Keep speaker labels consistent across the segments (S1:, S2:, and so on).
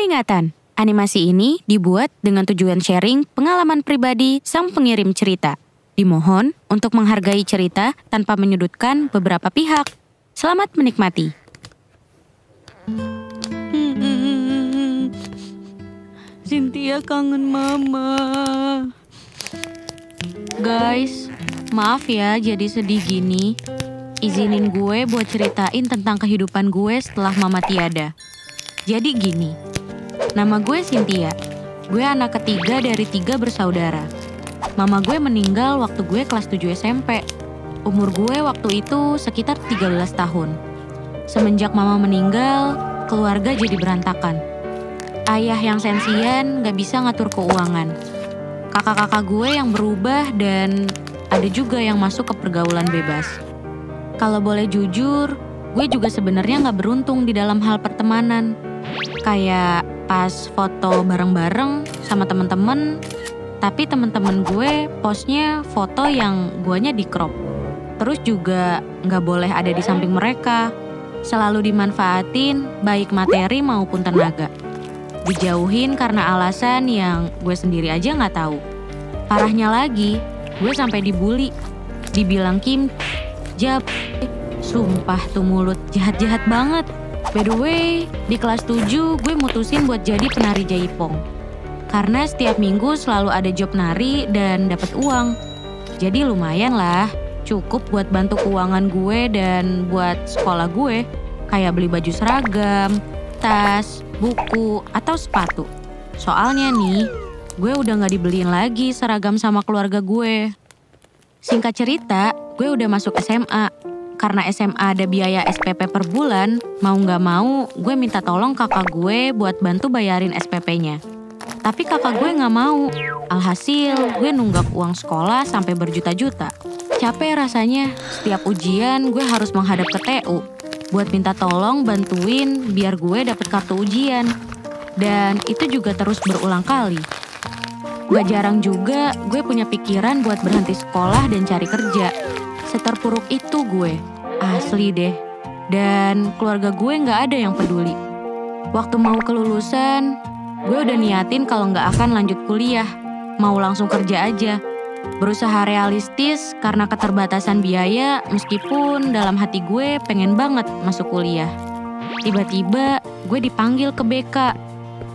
S1: Peringatan, animasi ini dibuat dengan tujuan sharing pengalaman pribadi sang pengirim cerita. Dimohon untuk menghargai cerita tanpa menyudutkan beberapa pihak. Selamat menikmati.
S2: Cynthia kangen mama. Guys, maaf ya jadi sedih gini. Izinin gue buat ceritain tentang kehidupan gue setelah mama tiada. Jadi gini, nama gue Cynthia. Gue anak ketiga dari 3 bersaudara. Mama gue meninggal waktu gue kelas 7 SMP. Umur gue waktu itu sekitar 13 tahun. Semenjak mama meninggal, keluarga jadi berantakan. Ayah yang sensian gak bisa ngatur keuangan. Kakak-kakak gue yang berubah dan ada juga yang masuk ke pergaulan bebas. Kalau boleh jujur, gue juga sebenarnya gak beruntung di dalam hal pertemanan. Kayak pas foto bareng-bareng sama temen-temen, tapi temen-temen gue postnya foto yang guanya di crop. Terus juga gak boleh ada di samping mereka. Selalu dimanfaatin baik materi maupun tenaga. Dijauhin karena alasan yang gue sendiri aja gak tahu. Parahnya lagi, gue sampai dibully. Dibilang Kim, Jab, sumpah tuh mulut jahat-jahat banget. By the way, di kelas 7 gue mutusin buat jadi penari jaipong. Karena setiap minggu selalu ada job nari dan dapat uang. Jadi lumayan lah, cukup buat bantu keuangan gue dan buat sekolah gue. Kayak beli baju seragam, tas, buku, atau sepatu. Soalnya nih, gue udah gak dibeliin lagi seragam sama keluarga gue. Singkat cerita, gue udah masuk SMA. Karena SMA ada biaya SPP per bulan, mau gak mau gue minta tolong kakak gue buat bantu bayarin SPP-nya. Tapi kakak gue gak mau. Alhasil gue nunggak uang sekolah sampai berjuta-juta. Capek rasanya, setiap ujian gue harus menghadap ke TU buat minta tolong bantuin biar gue dapet kartu ujian. Dan itu juga terus berulang kali. Gak jarang juga gue punya pikiran buat berhenti sekolah dan cari kerja. Seterpuruk itu gue, asli deh. Dan keluarga gue gak ada yang peduli. Waktu mau kelulusan, gue udah niatin kalau gak akan lanjut kuliah. Mau langsung kerja aja. Berusaha realistis karena keterbatasan biaya meskipun dalam hati gue pengen banget masuk kuliah. Tiba-tiba gue dipanggil ke BK.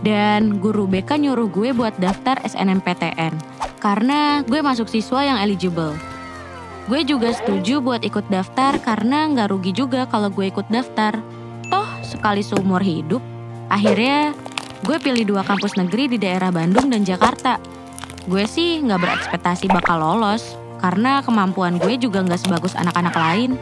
S2: Dan guru BK nyuruh gue buat daftar SNMPTN. Karena gue masuk siswa yang eligible. Gue juga setuju buat ikut daftar karena gak rugi juga kalau gue ikut daftar. Toh sekali seumur hidup. Akhirnya gue pilih 2 kampus negeri di daerah Bandung dan Jakarta. Gue sih gak berekspektasi bakal lolos karena kemampuan gue juga gak sebagus anak-anak lain.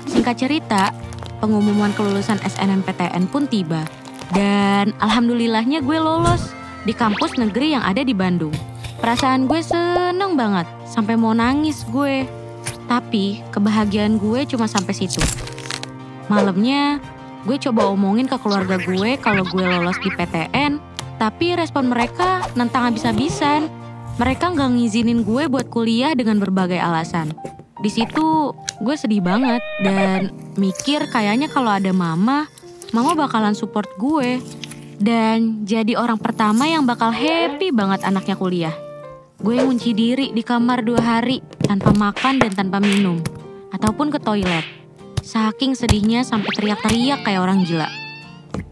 S2: Singkat cerita, pengumuman kelulusan SNMPTN pun tiba. Dan alhamdulillahnya gue lolos di kampus negeri yang ada di Bandung. Perasaan gue seneng banget sampai mau nangis gue. Tapi kebahagiaan gue cuma sampai situ. Malamnya gue coba omongin ke keluarga gue kalau gue lolos di PTN, tapi respon mereka nentang habis-habisan. Mereka gak ngizinin gue buat kuliah dengan berbagai alasan. Di situ gue sedih banget dan mikir kayaknya kalau ada mama bakalan support gue. Dan jadi orang pertama yang bakal happy banget anaknya kuliah. Gue ngunci diri di kamar 2 hari tanpa makan dan tanpa minum. Ataupun ke toilet. Saking sedihnya sampai teriak-teriak kayak orang gila.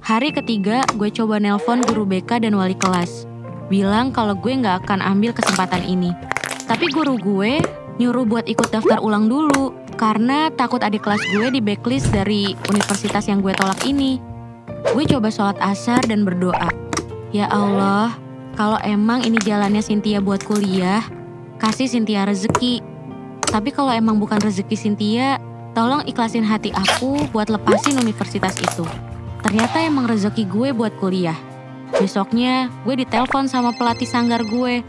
S2: Hari ketiga gue coba nelpon guru BK dan wali kelas. Bilang kalau gue gak akan ambil kesempatan ini. Tapi guru gue nyuruh buat ikut daftar ulang dulu. Karena takut adik kelas gue di backlist dari universitas yang gue tolak ini. Gue coba sholat asar dan berdoa. Ya Allah, kalau emang ini jalannya Cynthia buat kuliah, kasih Cynthia rezeki. Tapi kalau emang bukan rezeki Cynthia, tolong ikhlasin hati aku buat lepasin universitas itu. Ternyata emang rezeki gue buat kuliah. Besoknya gue ditelepon sama pelatih sanggar gue.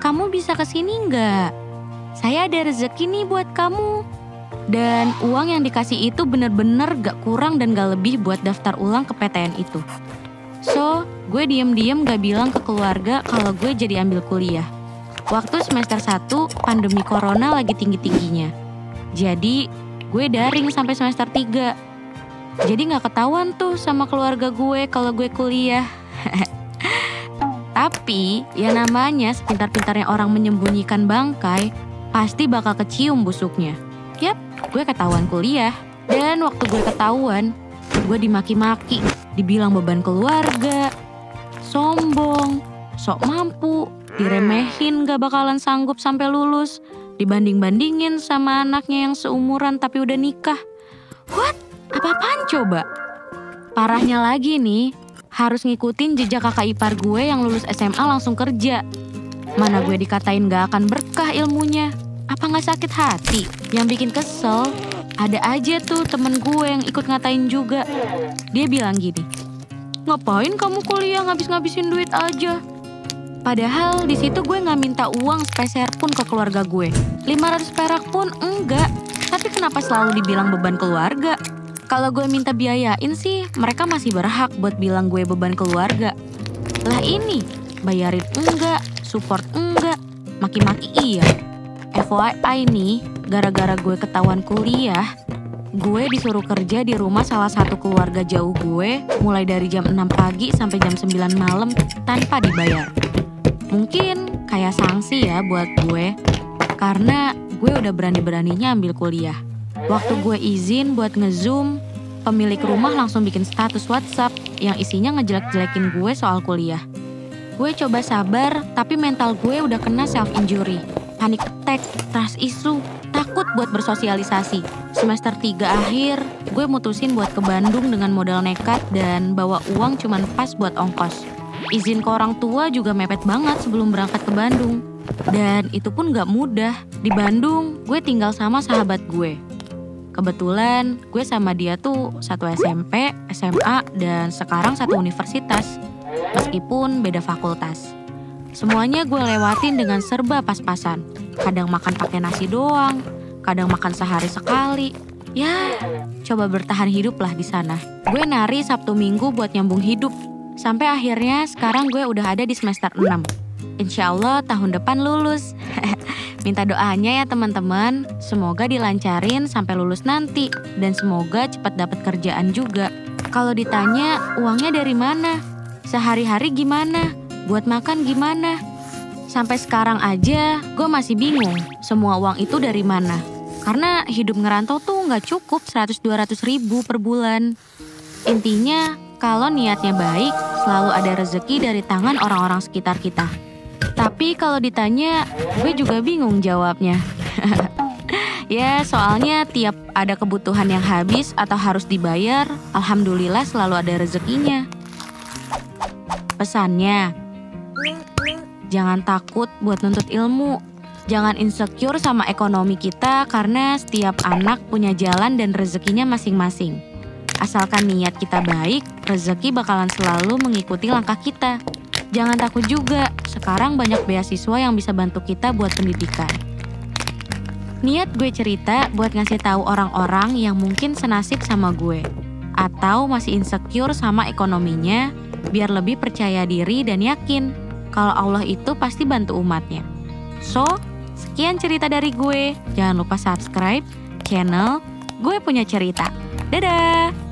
S2: Kamu bisa kesini nggak? Saya ada rezeki nih buat kamu. Dan uang yang dikasih itu bener-bener gak kurang dan gak lebih buat daftar ulang ke PTN itu. So, gue diem-diem gak bilang ke keluarga kalau gue jadi ambil kuliah. Waktu semester 1, pandemi corona lagi tinggi-tingginya. Jadi, gue daring sampai semester 3. Jadi gak ketahuan tuh sama keluarga gue kalau gue kuliah. Tapi ya namanya sepintar-pintarnya orang menyembunyikan bangkai, pasti bakal kecium busuknya. Yap, gue ketahuan kuliah. Dan waktu gue ketahuan, gue dimaki-maki, dibilang beban keluarga, sombong, sok mampu, diremehin gak bakalan sanggup sampai lulus, dibanding-bandingin sama anaknya yang seumuran tapi udah nikah. What? Apa-apaan coba? Parahnya lagi nih, harus ngikutin jejak kakak ipar gue yang lulus SMA langsung kerja. Mana gue dikatain gak akan berkah ilmunya. Apa gak sakit hati? Yang bikin kesel, ada aja tuh temen gue yang ikut ngatain juga. Dia bilang gini, ngapain kamu kuliah ngabis-ngabisin duit aja? Padahal di situ gue gak minta uang sepeser pun ke keluarga gue. 500 perak pun enggak. Tapi kenapa selalu dibilang beban keluarga? Kalau gue minta biayain sih, mereka masih berhak buat bilang gue beban keluarga. Lah ini, bayarin enggak, support enggak, maki-maki iya. FYI nih, gara-gara gue ketahuan kuliah, gue disuruh kerja di rumah salah satu keluarga jauh gue, mulai dari jam 6 pagi sampai jam 9 malam tanpa dibayar. Mungkin kayak sanksi ya buat gue, karena gue udah berani-beraninya ambil kuliah. Waktu gue izin buat nge-zoom, pemilik rumah langsung bikin status WhatsApp yang isinya ngejelek-jelekin gue soal kuliah. Gue coba sabar, tapi mental gue udah kena self-injury, panic attack, trust issue, takut buat bersosialisasi. Semester 3 akhir, gue mutusin buat ke Bandung dengan modal nekat dan bawa uang cuman pas buat ongkos. Izin ke orang tua juga mepet banget sebelum berangkat ke Bandung. Dan itu pun gak mudah. Di Bandung, gue tinggal sama sahabat gue. Kebetulan gue sama dia tuh satu SMP, SMA, dan sekarang satu universitas. Meskipun beda fakultas. Semuanya gue lewatin dengan serba pas-pasan. Kadang makan pakai nasi doang, kadang makan sehari sekali. Ya, coba bertahan hidup lah di sana. Gue nari Sabtu Minggu buat nyambung hidup. Sampai akhirnya sekarang gue udah ada di semester 6. Insya Allah tahun depan lulus. Minta doanya ya teman-teman, semoga dilancarin sampai lulus nanti. Dan semoga cepat dapat kerjaan juga. Kalau ditanya uangnya dari mana? Sehari-hari gimana? Buat makan gimana? Sampai sekarang aja gue masih bingung semua uang itu dari mana. Karena hidup ngerantau tuh gak cukup 100-200 ribu per bulan. Intinya kalau niatnya baik, selalu ada rezeki dari tangan orang-orang sekitar kita. Tapi kalau ditanya, gue juga bingung jawabnya. Ya, soalnya tiap ada kebutuhan yang habis atau harus dibayar, alhamdulillah selalu ada rezekinya. Pesannya, jangan takut buat nuntut ilmu. Jangan insecure sama ekonomi kita karena setiap anak punya jalan dan rezekinya masing-masing. Asalkan niat kita baik, rezeki bakalan selalu mengikuti langkah kita. Jangan takut juga, sekarang banyak beasiswa yang bisa bantu kita buat pendidikan. Niat gue cerita buat ngasih tahu orang-orang yang mungkin senasib sama gue. Atau masih insecure sama ekonominya, biar lebih percaya diri dan yakin kalau Allah itu pasti bantu umatnya. So, sekian cerita dari gue. Jangan lupa subscribe channel Gue Punya Cerita. Dadah!